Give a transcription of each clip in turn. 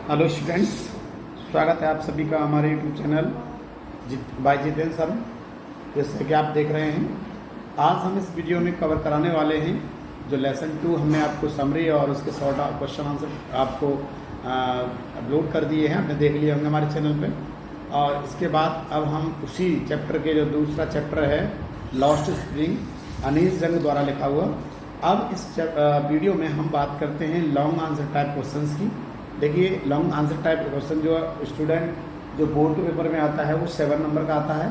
Hello students, स्वागत है आप सभी का हमारे YouTube channel by Jitendra sir. जैसे कि आप देख रहे हैं, आज हम इस वीडियो में कवर कराने वाले हैं जो लेसन 2 हमने आपको समरी और उसके शॉर्ट क्वेश्चन आंसर आपको अपलोड कर दिए हैं, आपने देख लिए होंगे हमारे चैनल पे। और इसके बाद अब हम उसी चैप्टर के जो दूसरा चैप्टर है लॉस्ट स्प्रिंग, अनीस जंग द्वारा लिखा हुआ। अब इस वीडियो में हम बात करते हैं लॉन्ग आंसर टाइप क्वेश्चंस की। देखिए, लॉन्ग आंसर टाइप क्वेश्चन जो स्टूडेंट जो बोर्ड के पेपर में आता है वो 7 नंबर का आता है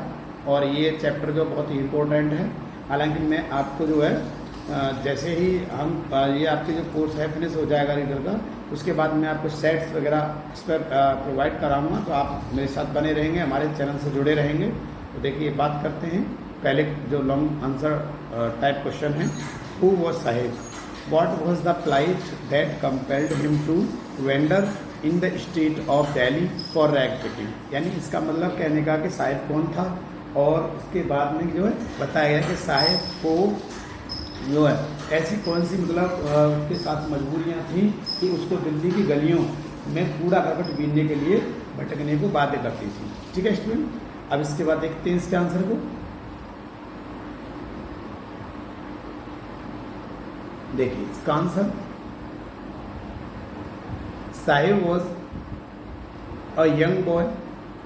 और ये चैप्टर जो बहुत ही इम्पोर्टेंट है। हालांकि मैं आपको जो है जैसे ही हम ये आपके जो कोर्स है फिनिश हो जाएगा रीडर का, उसके बाद मैं आपको सेट्स वगैरह इस पर प्रोवाइड कराऊंगा, तो आप मेरे साथ बने रहेंगे, हमारे चैनल से जुड़े रहेंगे। तो देखिए, बात करते हैं पहले जो लॉन्ग आंसर टाइप क्वेश्चन है। Who was Sahib? What was the plight that compelled him to wander in the street of Delhi for rag picking? यानी इसका मतलब कहने का कि साहिब कौन था, और उसके बाद में जो है बताया गया कि साहिब को जो है ऐसी कौन सी मतलब उसके साथ मजबूरियां थी कि उसको दिल्ली की गलियों में कूड़ा करकट बीनने के लिए भटकने को बाध्य करती थी। ठीक है स्टूडेंट, अब इसके बाद देखते हैं इसके आंसर को। देखिए इसका answer, Sahib was a young boy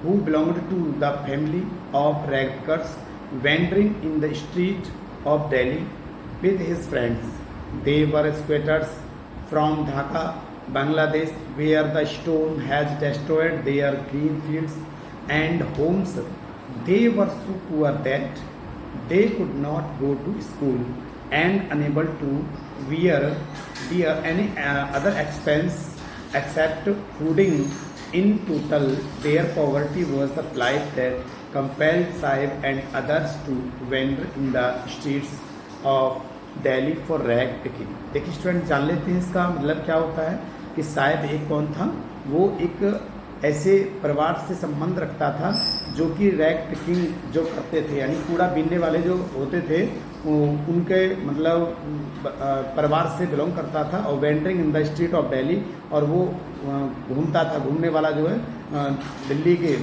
who belonged to the family of rag pickers wandering in the street of Delhi with his friends. They were squatters from Dhaka, Bangladesh, where the storm has destroyed their green fields and homes. They were so poor that they could not go to school and unable to bear any other expense except fooding. In total, their poverty was the plight that compelled Sahib and others to wander in the streets of Delhi for rag picking. देखिए student, जान लेते हैं इसका मतलब क्या होता है कि साहिब एक कौन था। वो एक ऐसे परिवार से संबंध रखता था जो कि रैग पिकिंग जो करते थे, यानी कूड़ा बीनने वाले जो होते थे उनके मतलब परिवार से बिलोंग करता था। और wandering in the street of Delhi, और वो घूमता था, घूमने वाला जो है दिल्ली के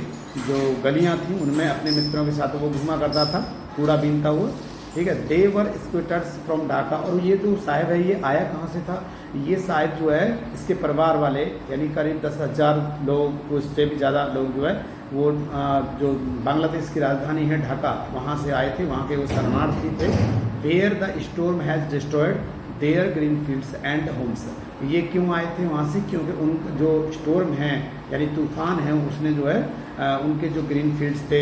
जो गलियां थी उनमें अपने मित्रों के साथ वो घूमा करता था कूड़ा बीनता हुआ। ठीक है, दे वर स्क्वेटर्स फ्रॉम ढाका। और ये जो साहिब है ये आया कहाँ से था? ये साहिब जो है इसके परिवार वाले यानी करीब 10,000 लोग, उससे भी ज़्यादा लोग जो है वो जो बांग्लादेश की राजधानी है ढाका, वहाँ से आए थे। वहाँ के वो शरणार्थी थे। Where the storm has destroyed their green fields and homes. ये क्यों आए थे वहाँ से? क्योंकि उन जो स्टॉर्म हैं यानी तूफान है, उसने जो है उनके जो ग्रीन फील्ड्स थे,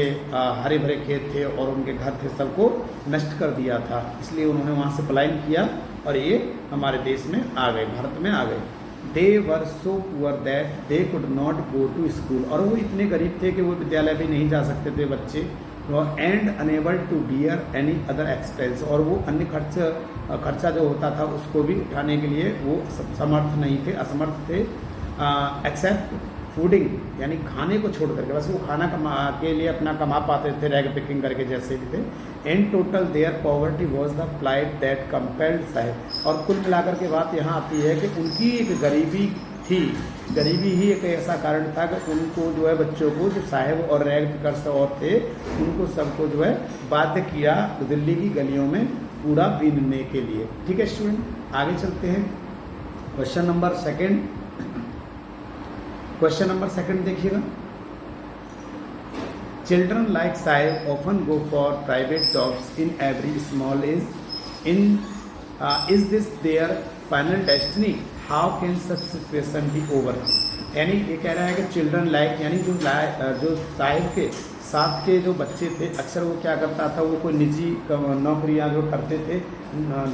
हरे भरे खेत थे और उनके घर थे, सबको नष्ट कर दिया था। इसलिए उन्होंने वहाँ से पलायन किया और ये हमारे देश में आ गए, भारत में आ गए। They were so poor that they could not go to school. और वो इतने गरीब थे कि वो विद्यालय भी नहीं जा सकते थे बच्चे। And unable to bear any other expense. और वो अन्य खर्चा जो होता था उसको भी उठाने के लिए वो समर्थ नहीं थे, असमर्थ थे। एक्सेप्ट फूडिंग, यानी खाने को छोड़ करके, बस वो खाना के लिए अपना कमा पाते थे रैग पिकिंग करके जैसे भी थे। In total their poverty was the plight that compelled Sahib. और कुल मिलाकर के बात यहाँ आती है कि उनकी एक गरीबी थी। गरीबी ही एक ऐसा कारण था कि उनको जो है बच्चों को, जो साहिब और रैग पिकर्स और थे, उनको सबको जो है बाध्य किया दिल्ली की गलियों में कूड़ा बीनने के लिए। ठीक है स्टूडेंट, आगे चलते हैं। क्वेश्चन नंबर सेकंड देखिएगा। Children like Sahib often go for private jobs in every small age. Is this their final destiny? How can such situation be over? यानी ये कह रहा है कि चिल्ड्रन लाइक, यानी जो साहिब के साथ के जो बच्चे थे, अक्सर वो क्या करता था, वो कोई निजी नौकरियां जो करते थे,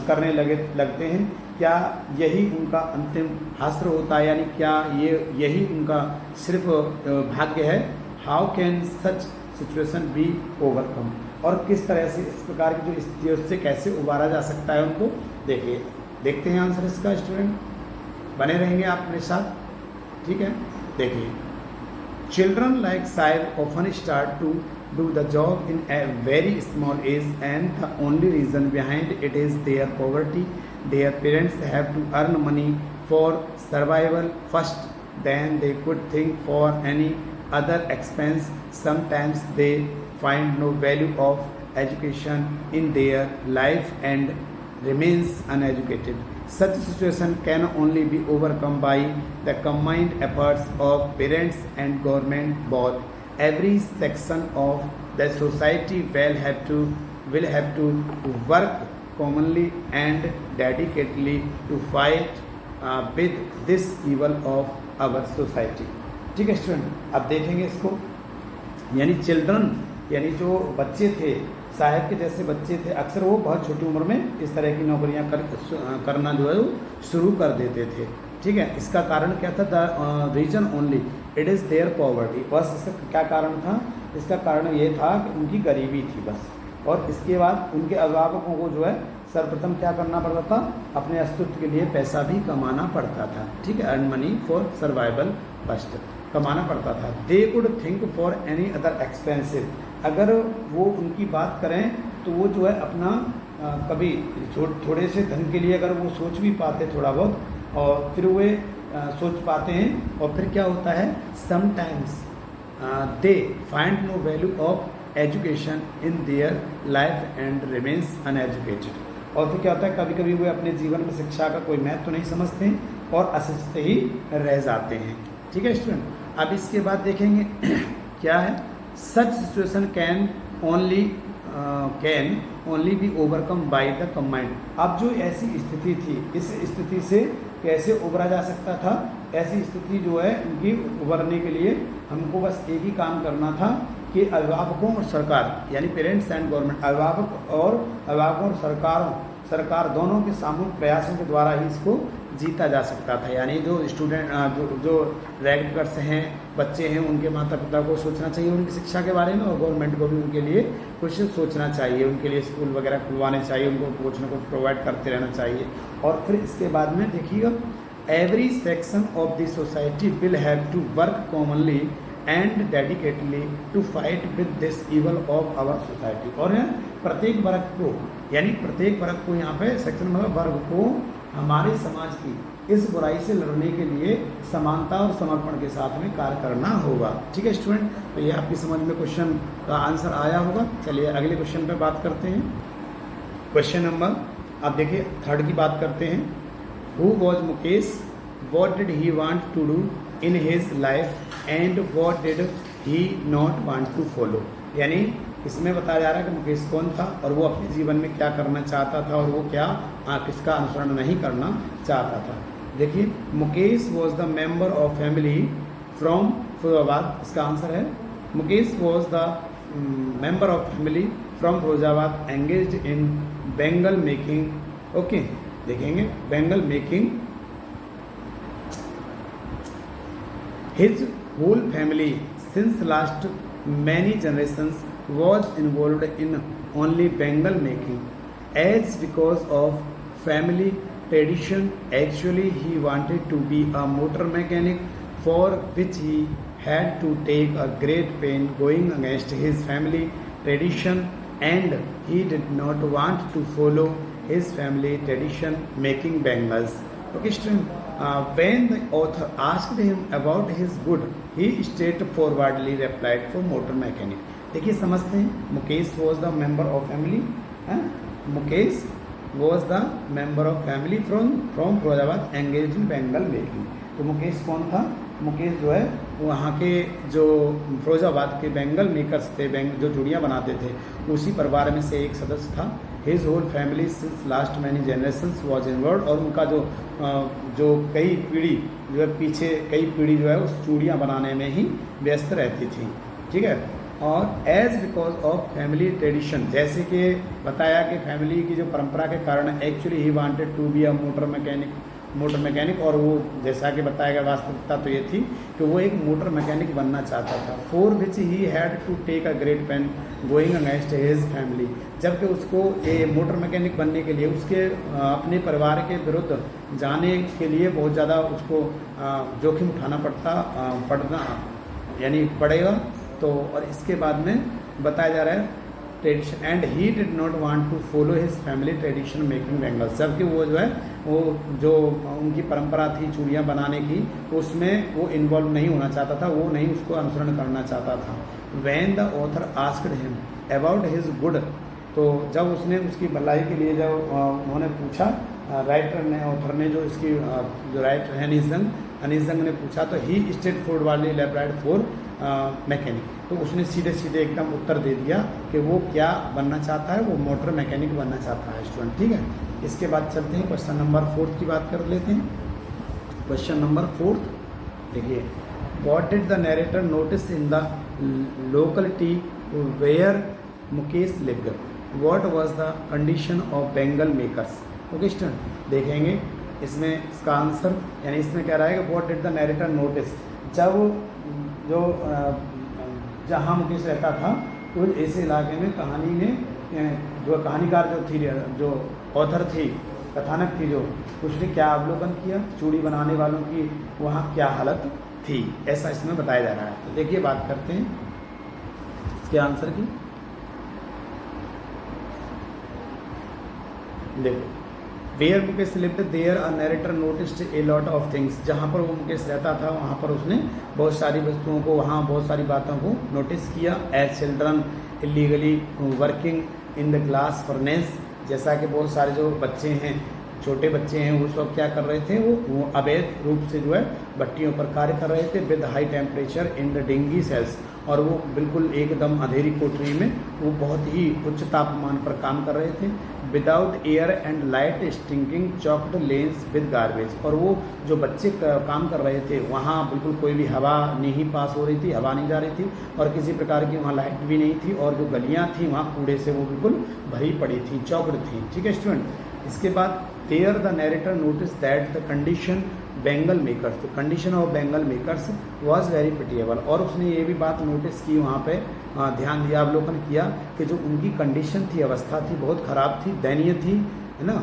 करने लगते हैं। क्या यही उनका अंतिम हासिल होता है? यानी क्या यही उनका सिर्फ भाग्य है? How can such situation be overcome? और किस तरह से इस प्रकार की जो स्थितियों से कैसे उबारा जा सकता है उनको? देखिए, देखते हैं आंसर इसका। स्टूडेंट बने रहेंगे आप मेरे साथ, ठीक है। देखिए, children like Sahib often start to do the job in a very small age, and the only reason behind it is their poverty. Their parents have to earn money for survival first. than they could think for any other expense. Sometimes they find no value of education in their life and remains uneducated. Such situation can only be overcome by the combined efforts of parents and government both. Every section of the society will have to work commonly and dedicatedly to fight with this evil of our society. ठीक है student, अब देखेंगे इसको, यानी children यानी जो बच्चे थे, साहब के जैसे बच्चे थे, अक्सर वो बहुत छोटी उम्र में इस तरह की नौकरियां करना जो है वो शुरू कर देते थे। ठीक है, इसका कारण क्या था? The reason only it is their poverty. बस इसका क्या कारण था? इसका कारण ये था कि उनकी गरीबी थी बस। और इसके बाद उनके अभिभावकों को जो है सर्वप्रथम क्या करना पड़ता था? अपने अस्तित्व के लिए पैसा भी कमाना पड़ता था। ठीक है, earn money for survival first, कमाना पड़ता था। They could think for any other expensive. अगर वो उनकी बात करें तो वो जो है अपना कभी थोड़े से धन के लिए अगर वो सोच भी पाते थोड़ा बहुत, और फिर वे सोच पाते हैं, और फिर क्या होता है? Sometimes they find no value of education in their life and remains uneducated. और फिर क्या होता है? कभी कभी वे अपने जीवन में शिक्षा का कोई महत्व तो नहीं समझते हैं और अशिक्षित ही रह जाते हैं। ठीक है स्टूडेंट, अब इसके बाद देखेंगे क्या है? Such situation can only be overcome by the command. अब जो ऐसी स्थिति थी, इस स्थिति से कैसे उबरा जा सकता था? ऐसी स्थिति जो है इनकी उबरने के लिए हमको बस एक ही काम करना था कि अभिभावकों और सरकार यानी पेरेंट्स एंड गवर्नमेंट, अभिभावकों और सरकार दोनों के सामूहिक प्रयासों के द्वारा ही इसको जीता जा सकता था। यानी जो स्टूडेंट जो रैगर्स हैं, बच्चे हैं, उनके माता पिता को सोचना चाहिए उनकी शिक्षा के बारे में, और गवर्नमेंट को भी उनके लिए कुछ सोचना चाहिए, उनके लिए स्कूल वगैरह खुलवाने चाहिए, उनको कुछ ना कुछ प्रोवाइड करते रहना चाहिए। और फिर इसके बाद में देखिएगा, every section of the society will have to work commonly and dedicatedly to fight with this evil of our society. और प्रत्येक वर्ग को, यानी प्रत्येक वर्ग को, यहाँ पे सेक्शन मतलब वर्ग को हमारे समाज की इस बुराई से लड़ने के लिए समानता और समर्पण के साथ में कार्य करना होगा। ठीक है स्टूडेंट, तो ये आपकी समझ में क्वेश्चन का आंसर आया होगा। चलिए अगले क्वेश्चन पे बात करते हैं। क्वेश्चन नंबर, अब देखिए थर्ड की बात करते हैं। Who was Mukesh? What did he want to do in his life and what did he not want to follow. यानी इसमें बताया जा रहा है कि मुकेश कौन था और वो अपने जीवन में क्या करना चाहता था और वो क्या किसका अनुसरण नहीं करना चाहता था। देखिए, Mukesh was the member of family from Firozabad. इसका आंसर है Mukesh was the member of family from Firozabad engaged in bangle making. Okay, देखेंगे bangle making. His whole family since last many generations was involved in only Bengal making. As because of family tradition, actually he wanted to be a motor mechanic, for which he had to take a great pain going against his family tradition, and he did not want to follow his family tradition making bangles. Okay student, when the author asked him about his good, he straightforwardly replied for motor mechanic. देखिए समझते हैं, Mukesh was the member of family, Mukesh was the member of family from Firozabad engage in bangle making. तो मुकेश कौन था? मुकेश जो है वहाँ के जो फिरोजाबाद के बेंगल मेकर्स थे, जो चूड़ियाँ बनाते थे, उसी परिवार में से एक सदस्य था। His whole family since last many generations was involve. और उनका जो कई पीढ़ी जो है, पीछे कई पीढ़ी जो है उस चूड़ियाँ बनाने में ही व्यस्त रहती थी। ठीक है, और as because of family tradition, जैसे कि बताया कि फैमिली की जो परंपरा के कारण actually he wanted to be a motor mechanic. और वो जैसा कि बताया गया वास्तविकता तो ये थी कि वो एक मोटर मैकेनिक बनना चाहता था। For which he had to take a great pain going against his family, जबकि उसको ये मोटर मैकेनिक बनने के लिए उसके अपने परिवार के विरुद्ध जाने के लिए बहुत ज़्यादा उसको जोखिम उठाना पड़ेगा। तो और इसके बाद में बताया जा रहा है tradition and he did not want to follow his family tradition making bangles, जबकि वो जो है वो जो उनकी परंपरा थी चूड़ियाँ बनाने की उसमें वो इन्वॉल्व नहीं होना चाहता था, वो नहीं उसको अनुसरण करना चाहता था। When the author asked him about his good, तो जब उसने उसकी भलाई के लिए जब उन्होंने पूछा, राइटर ने ऑथर ने जो इसकी जो राइटर है अनीस जंग ने पूछा, तो ही स्टेट फॉरवर्ड वाली लेब्राइड फॉर मैकेनिक, तो उसने सीधे सीधे एकदम उत्तर दे दिया कि वो क्या बनना चाहता है, वो मोटर मैकेनिक बनना चाहता है स्टूडेंट। ठीक है, इसके बाद चलते हैं क्वेश्चन नंबर 4 की बात कर लेते हैं। क्वेश्चन नंबर 4 देखिए, what did the narrator notice in the locality where Mukesh lived, what was the condition of bangle makers. Okay student, देखेंगे इसमें इसका आंसर, यानी इसमें कह रहा है कि what did the narrator notice, जब जो जहाँ मुकेश रहता था तो इस इलाके में कहानी में जो कहानीकार जो थी, जो ऑथर थी, कथानक थी, जो उसने क्या अवलोकन किया, चूड़ी बनाने वालों की वहाँ क्या हालत थी, ऐसा इसमें बताया जा रहा है। तो देखिए बात करते हैं इसके आंसर की। देखो, where Mukesh lived there a narrator noticed a lot of things, जहाँ पर वो मुकेश रहता था वहाँ पर उसने बहुत सारी वस्तुओं को, वहाँ बहुत सारी बातों को नोटिस किया। As children illegally working in the glass furnace, जैसा कि बहुत सारे जो बच्चे हैं, छोटे बच्चे हैं, उस वक्त क्या कर रहे थे, वो अवैध रूप से जो है भट्टियों पर कार्य कर रहे थे। With high temperature in the dingy cells, और वो बिल्कुल एकदम अंधेरी कोठरी में वो बहुत ही उच्च तापमान पर काम कर रहे थे। Without air and light stinking choked lens with garbage, और वो जो बच्चे काम कर रहे थे वहाँ बिल्कुल कोई भी हवा नहीं पास हो रही थी, हवा नहीं जा रही थी, और किसी प्रकार की वहाँ लाइट भी नहीं थी, और जो गलियाँ थी वहाँ कूड़े से वो बिल्कुल भरी पड़ी थी, चॉक्ड थी। ठीक है स्टूडेंट, इसके बाद there the narrator notice that the condition bangle makers, तो condition of bangle makers was very pitiable, और उसने ये भी बात नोटिस की वहाँ पे, ध्यान दिया, अवलोकन किया कि जो उनकी कंडीशन थी, अवस्था थी, बहुत ख़राब थी, दयनीय थी, है ना।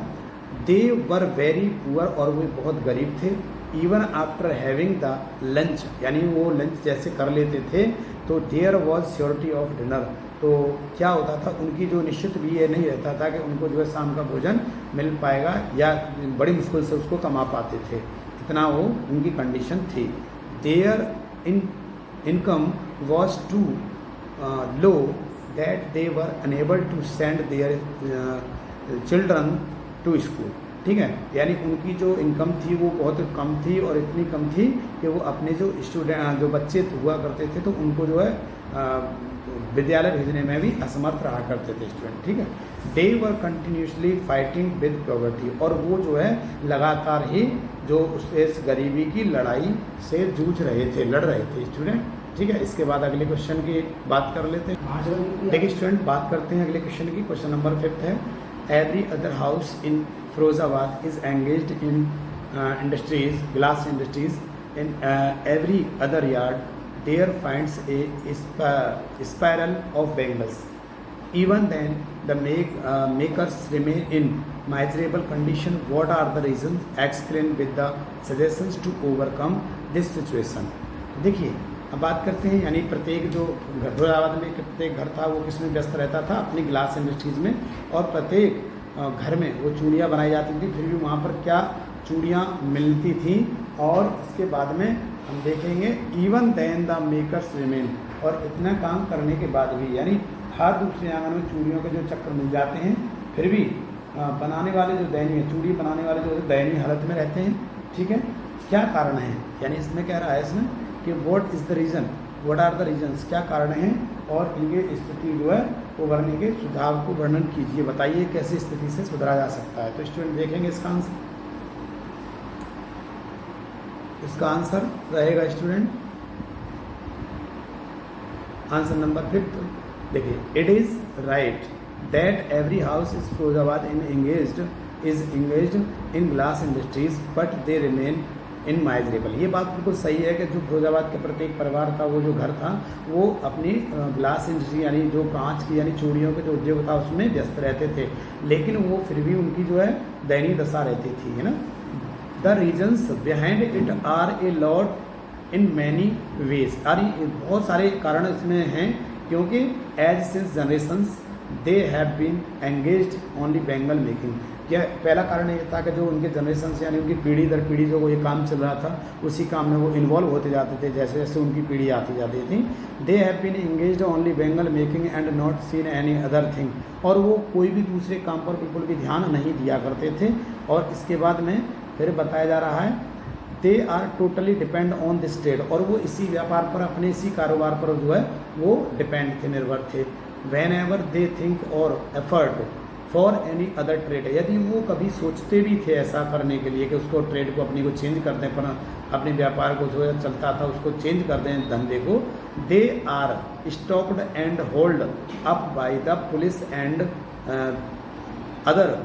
दे वर वेरी पुअर, और वो बहुत गरीब थे। Even after having the lunch, यानी वो लंच जैसे कर लेते थे तो there was surety of dinner, तो क्या होता था, उनकी जो निश्चित भी ये नहीं रहता था कि उनको जो है शाम का भोजन मिल पाएगा, या बड़ी मुश्किल से उसको कमा पाते थे, इतना वो उनकी कंडीशन थी। Their income was too low that they were unable to send their children to school. ठीक है, यानी उनकी जो इनकम थी वो बहुत कम थी, और इतनी कम थी कि वो अपने जो स्टूडेंट, जो बच्चे हुआ करते थे, तो उनको जो है विद्यालय भेजने में भी असमर्थ रहा करते थे स्टूडेंट। ठीक है, दे वर कंटिन्यूसली फाइटिंग विद पॉवर्टी, और वो जो है लगातार ही जो इस गरीबी की लड़ाई से जूझ रहे थे, लड़ रहे थे स्टूडेंट। ठीक है, इसके बाद अगले क्वेश्चन की बात कर लेते हैं। देखिए स्टूडेंट, बात करते हैं अगले क्वेश्चन की। क्वेश्चन नंबर 5 है, every other house in Firozabad is engaged in industries, glass industries. In every other yard there finds a spiral of bangles. Even then, the makers remain in miserable condition. What are the reasons? Explain with the suggestions to overcome this situation. देखिए, अब बात करते हैं, यानी प्रत्येक जो फिरोजाबाद में प्रत्येक घर था वो किसमें व्यस्त रहता था, अपनी ग्लास इंडस्ट्रीज में, और प्रत्येक घर में वो चूड़ियाँ बनाई जाती थी, फिर भी वहाँ पर क्या चूड़ियाँ मिलती थी। और इसके बाद में हम देखेंगे even then the makers remain, और इतना काम करने के बाद भी, यानी हर दूसरे आंगन में चूड़ियों के जो चक्कर मिल जाते हैं, फिर भी बनाने वाले जो दयनीय, चूड़ी बनाने वाले जो दयनीय हालत में रहते हैं। ठीक है, क्या कारण है, यानी इसमें कह रहा है इसमें कि what is the reason, what are the reasons, क्या कारण हैं, और इनके स्थिति जो है उभरने के सुझाव को वर्णन कीजिए, बताइए कैसे स्थिति से सुधरा जा सकता है। तो स्टूडेंट देखेंगे इसका आंसर, इसका आंसर रहेगा स्टूडेंट आंसर नंबर 5। देखिए, it is right that every house is Firozabad is engaged in glass industries but they remain in miserable. ये बात बिल्कुल सही है कि जो फिरोजाबाद का प्रत्येक परिवार था, वो जो घर था, वो अपनी ग्लास इंडस्ट्री, यानी जो कांच की, यानी चूड़ियों के जो उद्योग था उसमें व्यस्त रहते थे, लेकिन वो फिर भी उनकी जो है दयनीय दशा रहती थी, है ना। The reasons behind it are a lot in many ways, यानी बहुत सारे कारण इसमें हैं, क्योंकि as since generations they have been engaged only bangle making. यह पहला कारण ये था कि जो उनके जनरेशन से यानी उनकी पीढ़ी दर पीढ़ी जो ये काम चल रहा था उसी काम में वो इन्वॉल्व होते जाते थे जैसे जैसे उनकी पीढ़ी आती जाती थी। They have been engaged only bangle making and not seen any other thing, और वो कोई भी दूसरे काम पर बिल्कुल भी ध्यान नहीं दिया करते थे। और इसके बाद में फिर बताया जा रहा है they are totally depend on this trade, और वो इसी व्यापार पर अपने इसी कारोबार पर जो है वो डिपेंड थे, निर्भर थे। वेन एवर दे थिंक और effort for any other trade, यदि वो कभी सोचते भी थे ऐसा करने के लिए कि उसको ट्रेड को अपनी को चेंज कर दें, पर अपने व्यापार को जो है चलता था उसको चेंज कर दें धंधे को, they are stopped and hold up by the police and other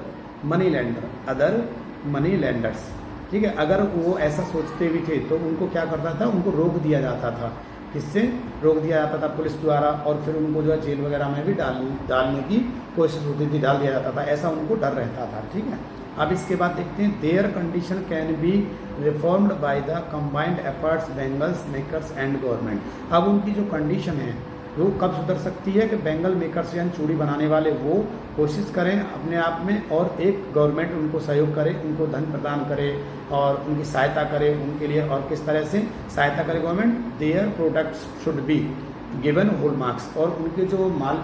money lenders. ठीक है, अगर वो ऐसा सोचते भी थे तो उनको क्या करता था, उनको रोक दिया जाता था। किससे रोक दिया जाता था? पुलिस द्वारा, और फिर उनको जो है जेल वगैरह में भी डालने की कोशिश होती थी, डाल दिया जाता था, ऐसा उनको डर रहता था। ठीक है, अब इसके बाद देखते हैं their condition can be reformed by the combined efforts bangles makers and government. अब उनकी जो कंडीशन है वो कब सुधर सकती है कि बेंगल मेकर्स यानी चूड़ी बनाने वाले वो कोशिश करें अपने आप में, और एक गवर्नमेंट उनको सहयोग करे, उनको धन प्रदान करे और उनकी सहायता करे उनके लिए। और किस तरह से सहायता करे government? Their products should be given whole marks, और उनके जो माल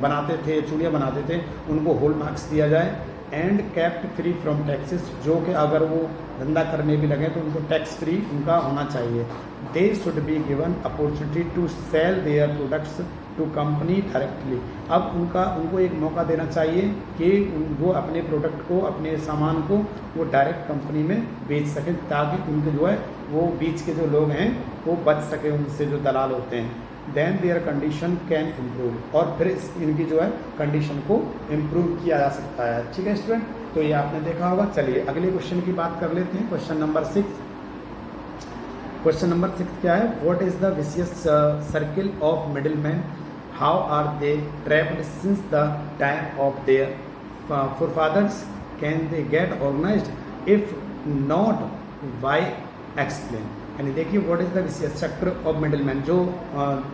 बनाते थे, चूड़ियाँ बनाते थे, उनको होल मार्क्स दिया जाए। And kept free from taxes, जो कि अगर वो धंधा करने भी लगे तो उनको टैक्स फ्री उनका होना चाहिए। They should be given opportunity to sell their products to company directly. अब उनको एक मौका देना चाहिए कि वो अपने प्रोडक्ट को, अपने सामान को वो डायरेक्ट कंपनी में बेच सकें, ताकि उनके जो है वो बीच के जो लोग हैं वो बच सके उनसे, जो दलाल होते हैं। Then their condition can improve, और फिर इनकी जो है कंडीशन को इम्प्रूव किया जा सकता है। ठीक है स्टूडेंट, तो ये आपने देखा होगा। चलिए अगले क्वेश्चन की बात कर लेते हैं। क्वेश्चन नंबर 6 क्या है? What is the vicious circle of middle man, how are they trapped since the time of their forefathers, can they get organised, if not why explain. यानी देखिए व्हाट इज द विशियस चक्र of middle man, जो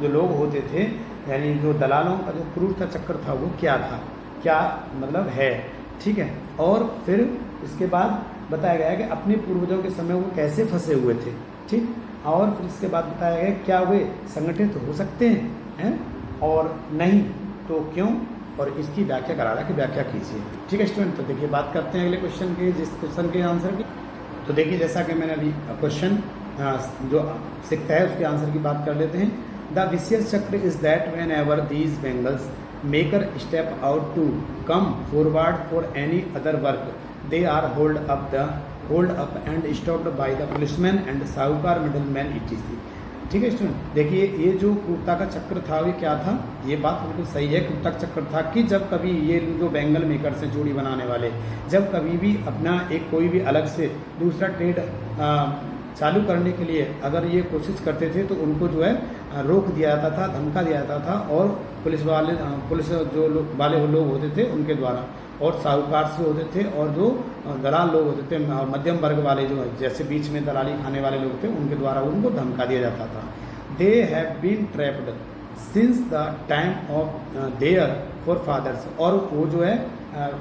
लोग होते थे यानी जो दलालों का जो क्रूरता चक्र था वो क्या था, क्या मतलब है। ठीक है, और फिर इसके बाद बताया गया है कि अपने पूर्वजों के समय वो कैसे फंसे हुए थे। ठीक, और फिर इसके बाद बताया गया क्या वे संगठित हो सकते हैं और नहीं तो क्यों, और इसकी व्याख्या करा रहा है कि व्याख्या कीजिए। ठीक है स्टूडेंट, तो देखिए बात करते हैं अगले क्वेश्चन के, जिस क्वेश्चन के आंसर की। तो देखिए जैसा कि मैंने अभी क्वेश्चन जो सीखता है उसके आंसर की बात कर लेते हैं। द विशियस चक्र is that whenever these bangles maker step out to come forward for any other work, they are hold up and stopped by the policeman and साहूकार मिडिल मैन etc। ठीक है student, देखिए ये जो क्रूरता का चक्र था ये क्या था, ये बात बिल्कुल सही है। क्रूरता का चक्र था कि जब कभी ये जो बेंगल मेकर से चूड़ी बनाने वाले जब कभी भी अपना एक कोई भी अलग से दूसरा ट्रेड चालू करने के लिए अगर ये कोशिश करते थे तो उनको जो है रोक दिया जाता था, धमका दिया जाता था, और पुलिस जो वाले लोग होते थे उनके द्वारा, और साहूकार से होते थे, और जो दलाल लोग होते थे मध्यम वर्ग वाले जो जैसे बीच में दलाली खाने वाले लोग थे उनके द्वारा उनको धमका दिया जाता था। They have been trapped since the time of their forefathers, और वो जो है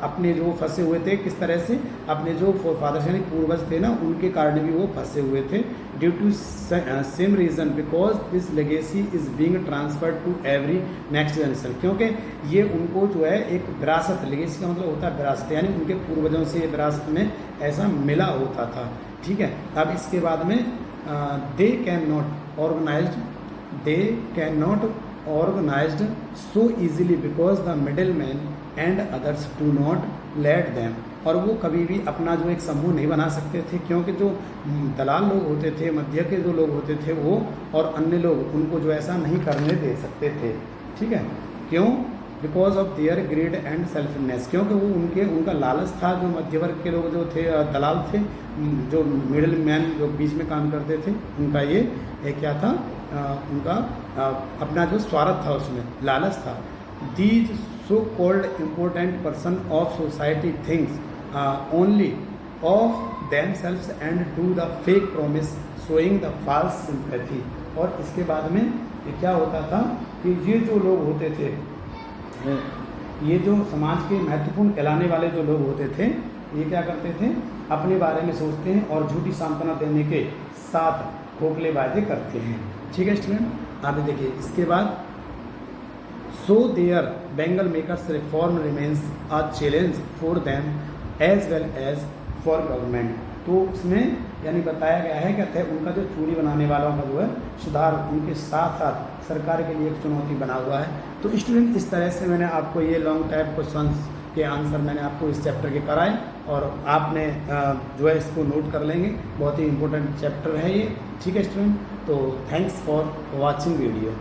अपने जो फंसे हुए थे किस तरह से, अपने जो फोरफादर्स यानी पूर्वज थे ना उनके कारण भी वो फंसे हुए थे। Due to same reason because this legacy is being transferred to every next generation, क्योंकि ये उनको जो है एक विरासत, लेगेसी का मतलब होता है विरासत, यानी उनके पूर्वजों से ये विरासत में ऐसा मिला होता था। ठीक है, अब इसके बाद में they can not organized so easily because the middlemen and others do not let them, और वो कभी भी अपना जो एक समूह नहीं बना सकते थे क्योंकि जो दलाल लोग होते थे, मध्य के जो लोग होते थे वो और अन्य लोग उनको जो ऐसा नहीं करने दे सकते थे। ठीक है, क्यों? Because of their greed and selfishness, क्योंकि वो उनका लालच था। जो मध्य वर्ग के लोग जो थे दलाल थे, जो मिडिल मैन जो बीच में काम करते थे, उनका ये क्या था, उनका अपना जो स्वार्थ था उसमें लालच था। These so called important person of society thinks only of themselves and do the fake promise showing the false sympathy. और इसके बाद में ये क्या होता था कि ये जो लोग होते थे ये जो समाज के महत्वपूर्ण कहलाने वाले जो लोग होते थे, ये क्या करते थे, अपने बारे में सोचते हैं और झूठी सांत्वना देने के साथ खोखले वादे करते हैं। ठीक है स्टूडेंट, आगे देखिए इसके बाद, so their bangle makers reform remains a challenge for them as well as for government. तो उसमें यानी बताया गया है कहते हैं उनका जो चूड़ी बनाने वालों का जो है सुधार उनके साथ साथ सरकार के लिए एक चुनौती बना हुआ है। तो स्टूडेंट इस तरह से मैंने आपको ये लॉन्ग टाइप क्वेश्चंस के आंसर मैंने आपको इस चैप्टर के कराए और आपने जो है इसको नोट कर लेंगे, बहुत ही इंपॉर्टेंट चैप्टर है ये। ठीक है स्टूडेंट, तो थैंक्स फॉर वॉचिंग वीडियो।